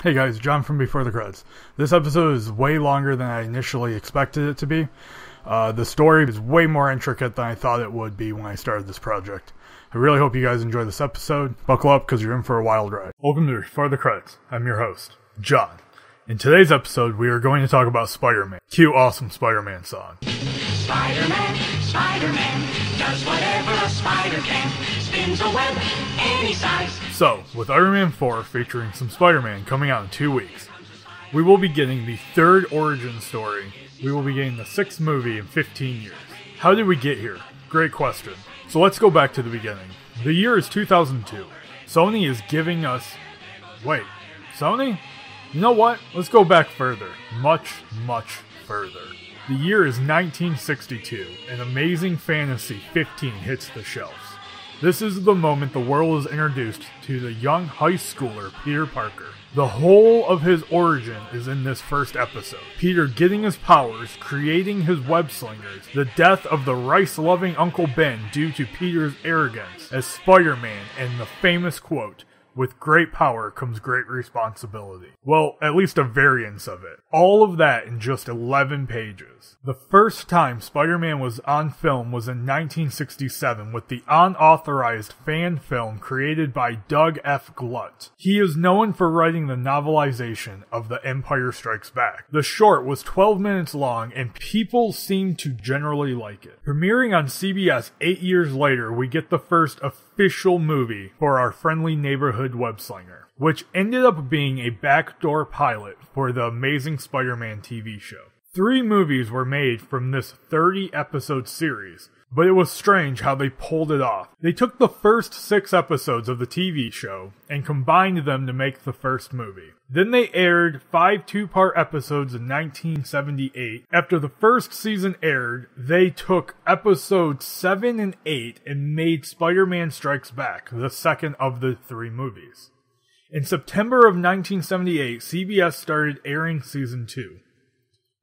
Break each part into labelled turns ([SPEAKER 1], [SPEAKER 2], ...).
[SPEAKER 1] Hey guys, John from Before the Credits. This episode is way longer than I initially expected it to be. The story is way more intricate than I thought it would be when I started this project. I really hope you guys enjoy this episode. Buckle up because you're in for a wild ride. Welcome to Before the Credits. I'm your host, John. In today's episode, we are going to talk about Spider-Man. Cue awesome Spider-Man song.
[SPEAKER 2] Spider-Man, Spider-Man, does whatever a spider can, spins a web any size.
[SPEAKER 1] So, with Iron Man 4 featuring some Spider-Man coming out in 2 weeks, we will be getting the third origin story. We will be getting the sixth movie in 15 years. How did we get here? Great question. So let's go back to the beginning. The year is 2002. Sony is giving us... Wait, Sony? You know what? Let's go back further. Much, much further. The year is 1962, and Amazing Fantasy 15 hits the shelves. This is the moment the world is introduced to the young high schooler Peter Parker. The whole of his origin is in this first episode. Peter getting his powers, creating his web slingers, the death of the rice-loving Uncle Ben due to Peter's arrogance as Spider-Man, and the famous quote, "With great power comes great responsibility." Well, at least a variance of it. All of that in just 11 pages. The first time Spider-Man was on film was in 1967 with the unauthorized fan film created by Doug F. Glutt. He is known for writing the novelization of The Empire Strikes Back. The short was 12 minutes long and people seemed to generally like it. Premiering on CBS 8 years later, we get the first official movie for our friendly neighborhood web-slinger, which ended up being a backdoor pilot for the Amazing Spider-Man TV show. 3 movies were made from this 30-episode series, but it was strange how they pulled it off. They took the first 6 episodes of the TV show and combined them to make the first movie. Then they aired 5 two-part episodes in 1978. After the first season aired, they took episodes 7 and 8 and made Spider-Man Strikes Back, the second of the 3 movies. In September of 1978, CBS started airing season 2.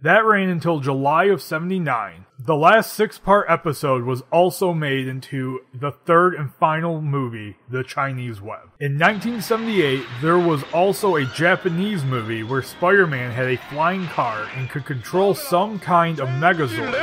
[SPEAKER 1] That ran until July of 79. The last 6-part episode was also made into the third and final movie, The Chinese Web. In 1978, there was also a Japanese movie where Spider-Man had a flying car and could control some kind of Megazord.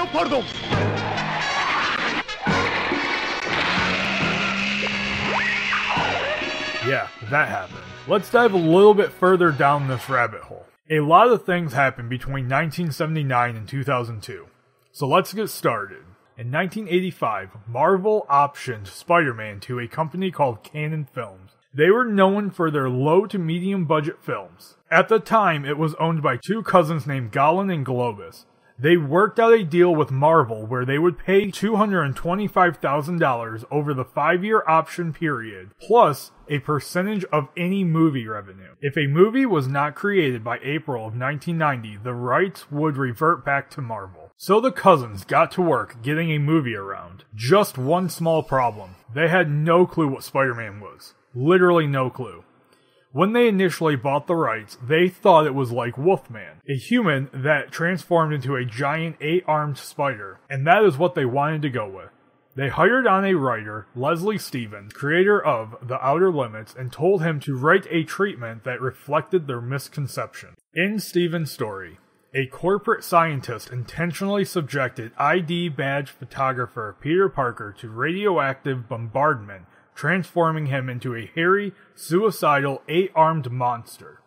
[SPEAKER 1] Yeah, that happened. Let's dive a little bit further down this rabbit hole. A lot of things happened between 1979 and 2002, so let's get started. In 1985, Marvel optioned Spider-Man to a company called Canon Films. They were known for their low to medium budget films. At the time, it was owned by 2 cousins named Golan and Globus. They worked out a deal with Marvel where they would pay $225,000 over the 5-year option period, plus a percentage of any movie revenue. If a movie was not created by April of 1990, the rights would revert back to Marvel. So the cousins got to work getting a movie around. Just one small problem. They had no clue what Spider-Man was. Literally no clue. When they initially bought the rights, they thought it was like Wolfman, a human that transformed into a giant 8-armed spider, and that is what they wanted to go with. They hired on a writer, Leslie Stevens, creator of The Outer Limits, and told him to write a treatment that reflected their misconception. In Stevens' story, a corporate scientist intentionally subjected ID badge photographer Peter Parker to radioactive bombardment, transforming him into a hairy, suicidal, 8-armed monster.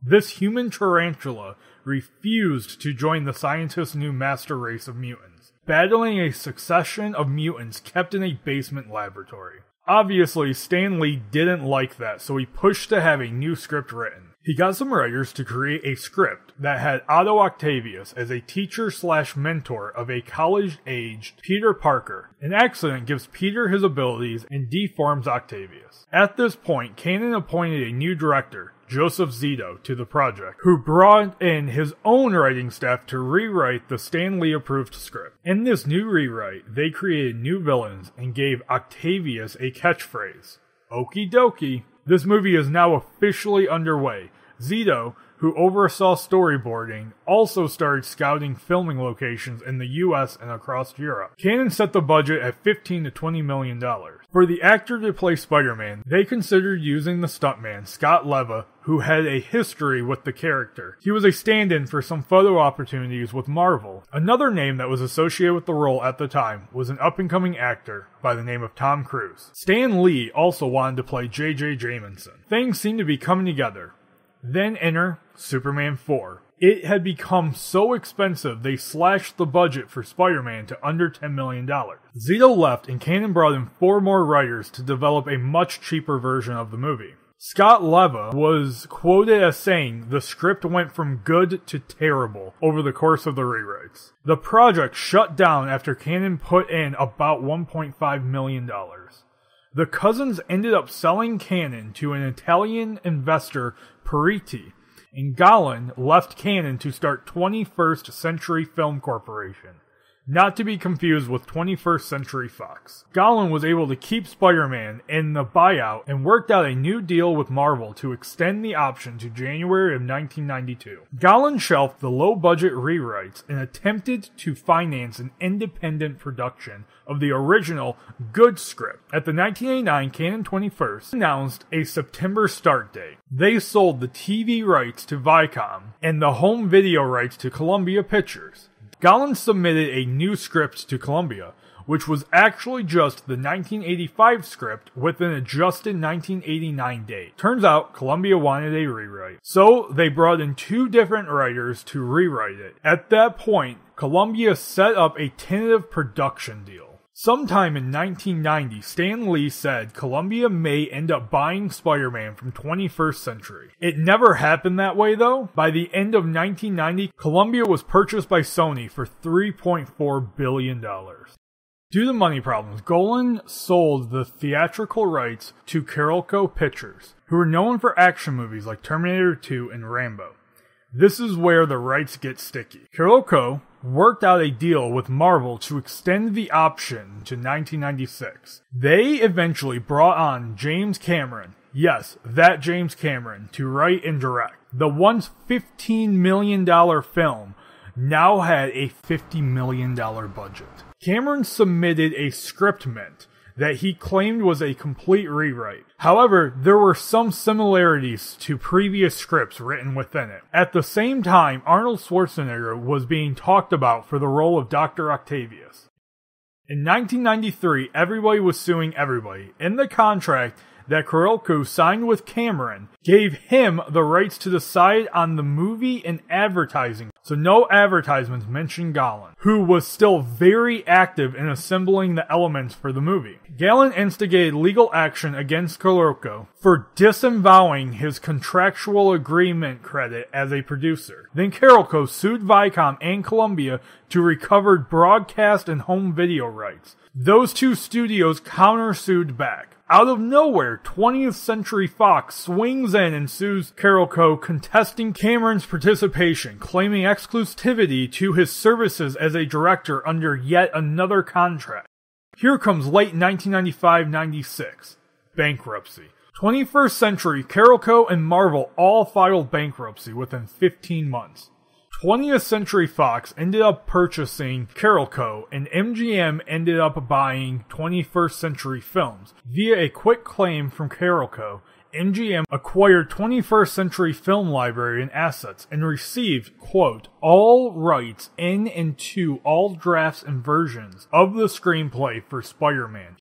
[SPEAKER 1] This human tarantula refused to join the scientist's new master race of mutants, battling a succession of mutants kept in a basement laboratory. Obviously, Stan Lee didn't like that, so he pushed to have a new script written. He got some writers to create a script that had Otto Octavius as a teacher/mentor of a college-aged Peter Parker. An accident gives Peter his abilities and deforms Octavius. At this point, Canon appointed a new director, Joseph Zito, to the project, who brought in his own writing staff to rewrite the Stan Lee-approved script. In this new rewrite, they created new villains and gave Octavius a catchphrase, "Okie dokie." This movie is now officially underway. Zito, who oversaw storyboarding, also started scouting filming locations in the US and across Europe. Canon set the budget at $15 to $20 million. For the actor to play Spider-Man, they considered using the stuntman Scott Leva, who had a history with the character. He was a stand-in for some photo opportunities with Marvel. Another name that was associated with the role at the time was an up-and-coming actor by the name of Tom Cruise. Stan Lee also wanted to play J.J. Jameson. Things seemed to be coming together. Then enter Superman 4. It had become so expensive they slashed the budget for Spider-Man to under $10 million. Zito left and Canon brought in 4 more writers to develop a much cheaper version of the movie. Scott Leva was quoted as saying the script went from good to terrible over the course of the rewrites. The project shut down after Canon put in about $1.5 million. The cousins ended up selling Canon to an Italian investor, Pariti, and Golan left Canon to start 21st Century Film Corporation, not to be confused with 21st Century Fox. Golan was able to keep Spider-Man in the buyout and worked out a new deal with Marvel to extend the option to January of 1992. Golan shelved the low-budget rewrites and attempted to finance an independent production of the original good script. At the 1989 Canon 21st announced a September start date. They sold the TV rights to Viacom and the home video rights to Columbia Pictures. Golan submitted a new script to Columbia, which was actually just the 1985 script with an adjusted 1989 date. Turns out, Columbia wanted a rewrite, so they brought in 2 different writers to rewrite it. At that point, Columbia set up a tentative production deal. Sometime in 1990, Stan Lee said Columbia may end up buying Spider-Man from 21st Century. It never happened that way though. By the end of 1990, Columbia was purchased by Sony for $3.4 billion. Due to money problems, Golan sold the theatrical rights to Carolco Pictures, who are known for action movies like Terminator 2 and Rambo. This is where the rights get sticky. Carolco worked out a deal with Marvel to extend the option to 1996. They eventually brought on James Cameron, yes, that James Cameron, to write and direct. The once $15 million film now had a $50 million budget. Cameron submitted a script mint that he claimed was a complete rewrite. However, there were some similarities to previous scripts written within it. At the same time, Arnold Schwarzenegger was being talked about for the role of Dr. Octavius. In 1993, everybody was suing everybody. In the contract that Carolco signed with Cameron gave him the rights to decide on the movie and advertising, so no advertisements mentioned Golan, who was still very active in assembling the elements for the movie. Golan instigated legal action against Carolco for disavowing his contractual agreement credit as a producer. Then Carolco sued Viacom and Columbia to recover broadcast and home video rights. Those 2 studios countersued back. Out of nowhere, 20th Century Fox swings in and sues Carolco, contesting Cameron's participation, claiming exclusivity to his services as a director under yet another contract. Here comes late 1995-96. Bankruptcy. 21st Century, Carolco, and Marvel all filed bankruptcy within 15 months. 20th Century Fox ended up purchasing Carolco, and MGM ended up buying 21st Century Films. Via a quick claim from Carolco, MGM acquired 21st Century Film Library and assets and received, quote, all rights in and to all drafts and versions of the screenplay for Spider-Man.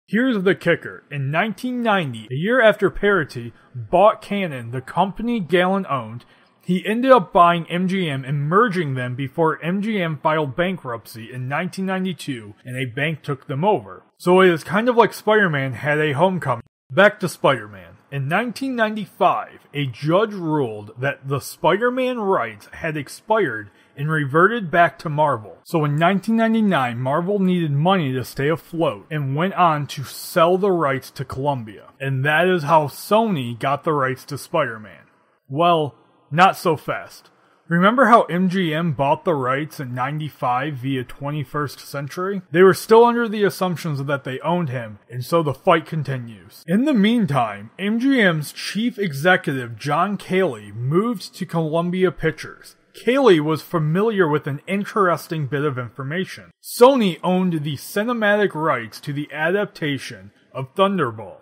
[SPEAKER 1] Here's the kicker. In 1990, a year after Parity bought Canon, the company Golan owned, he ended up buying MGM and merging them before MGM filed bankruptcy in 1992 and a bank took them over. So it is kind of like Spider-Man had a homecoming. Back to Spider-Man. In 1995, a judge ruled that the Spider-Man rights had expired and reverted back to Marvel. So in 1999, Marvel needed money to stay afloat and went on to sell the rights to Columbia. And that is how Sony got the rights to Spider-Man. Well, not so fast. Remember how MGM bought the rights in 95 via 21st Century? They were still under the assumptions that they owned him, and so the fight continues. In the meantime, MGM's chief executive John Cayley moved to Columbia Pictures. Cayley was familiar with an interesting bit of information. Sony owned the cinematic rights to the adaptation of Thunderball,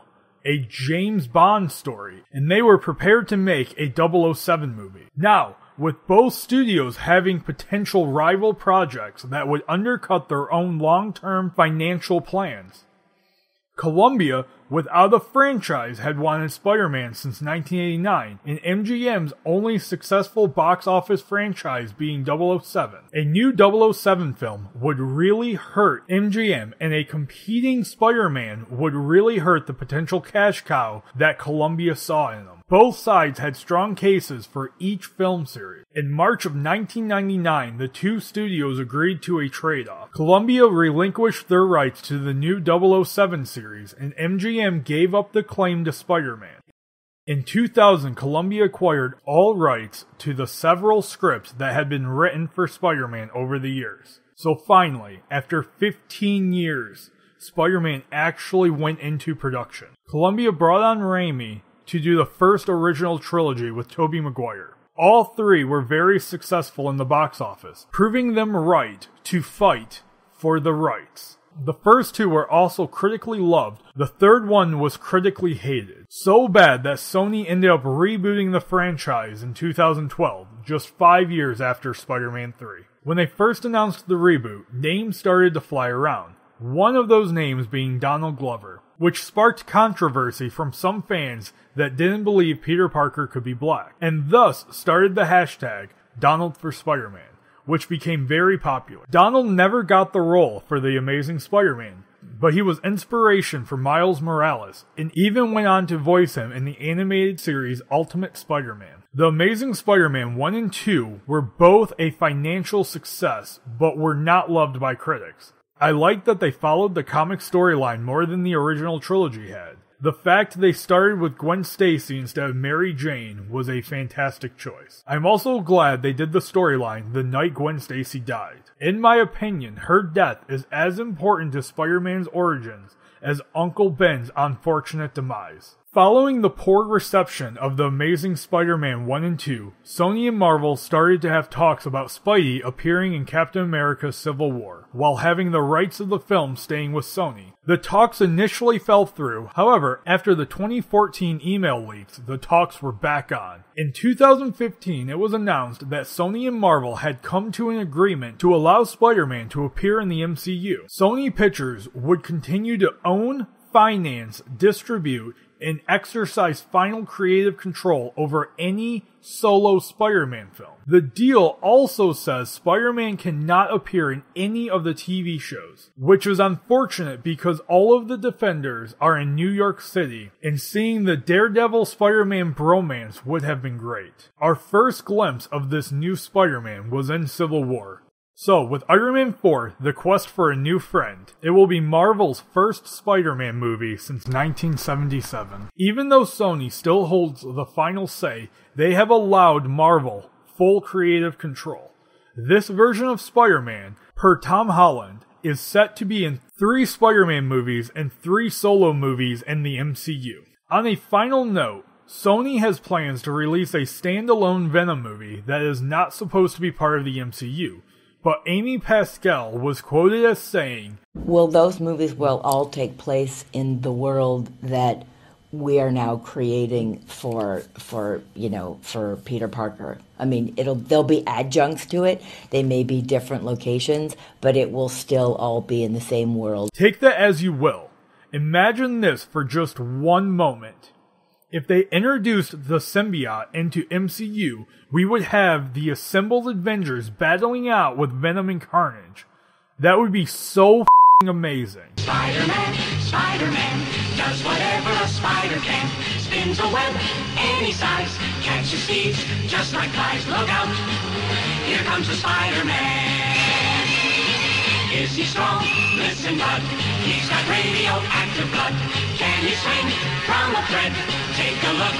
[SPEAKER 1] a James Bond story, and they were prepared to make a 007 movie. Now, with both studios having potential rival projects that would undercut their own long-term financial plans, Columbia, without a franchise, had wanted Spider-Man since 1989, and MGM's only successful box office franchise being 007. A new 007 film would really hurt MGM, and a competing Spider-Man would really hurt the potential cash cow that Columbia saw in them. Both sides had strong cases for each film series. In March of 1999, the two studios agreed to a trade-off. Columbia relinquished their rights to the new 007 series, and MGM gave up the claim to Spider-Man. In 2000, Columbia acquired all rights to the several scripts that had been written for Spider-Man over the years. So finally, after 15 years, Spider-Man actually went into production. Columbia brought on Raimi to do the first original trilogy with Tobey Maguire. All three were very successful in the box office, proving them right to fight for the rights. The first two were also critically loved. The third one was critically hated. So bad that Sony ended up rebooting the franchise in 2012, just 5 years after Spider-Man 3. When they first announced the reboot, names started to fly around. One of those names being Donald Glover, which sparked controversy from some fans that didn't believe Peter Parker could be black, and thus started the hashtag Donald for Spider-Man, which became very popular. Donald never got the role for The Amazing Spider-Man, but he was inspiration for Miles Morales, and even went on to voice him in the animated series Ultimate Spider-Man. The Amazing Spider-Man 1 and 2 were both a financial success, but were not loved by critics. I like that they followed the comic storyline more than the original trilogy had. The fact they started with Gwen Stacy instead of Mary Jane was a fantastic choice. I'm also glad they did the storyline the night Gwen Stacy died. In my opinion, her death is as important to Spider-Man's origins as Uncle Ben's unfortunate demise. Following the poor reception of The Amazing Spider-Man 1 and 2, Sony and Marvel started to have talks about Spidey appearing in Captain America Civil War, while having the rights of the film staying with Sony. The talks initially fell through, however, after the 2014 email leaks, the talks were back on. In 2015, it was announced that Sony and Marvel had come to an agreement to allow Spider-Man to appear in the MCU. Sony Pictures would continue to own, finance, distribute, and exercise final creative control over any solo Spider-Man film. The deal also says Spider-Man cannot appear in any of the TV shows, which is unfortunate because all of the Defenders are in New York City, and seeing the Daredevil Spider-Man bromance would have been great. Our first glimpse of this new Spider-Man was in Civil War. So, with Iron Man 4, The Quest for a New Friend, it will be Marvel's first Spider-Man movie since 1977. Even though Sony still holds the final say, they have allowed Marvel full creative control. This version of Spider-Man, per Tom Holland, is set to be in 3 Spider-Man movies and 3 solo movies in the MCU. On a final note, Sony has plans to release a standalone Venom movie that is not supposed to be part of the MCU. But Amy Pascal was quoted as saying,
[SPEAKER 3] "Well, those movies will all take place in the world that we are now creating for Peter Parker. I mean, there'll be adjuncts to it. They may be different locations, but it will still all be in the same world."
[SPEAKER 1] Take that as you will. Imagine this for just one moment. If they introduced the symbiote into MCU, we would have the assembled Avengers battling out with Venom and Carnage. That would be so amazing.
[SPEAKER 2] Spider-Man, Spider-Man, does whatever a spider can. Spins a web any size, catches thieves just like flies. Look out, here comes the Spider-Man. Is he strong? Listen, bud, he's got radioactive blood. Can he swing from a thread? Take a look.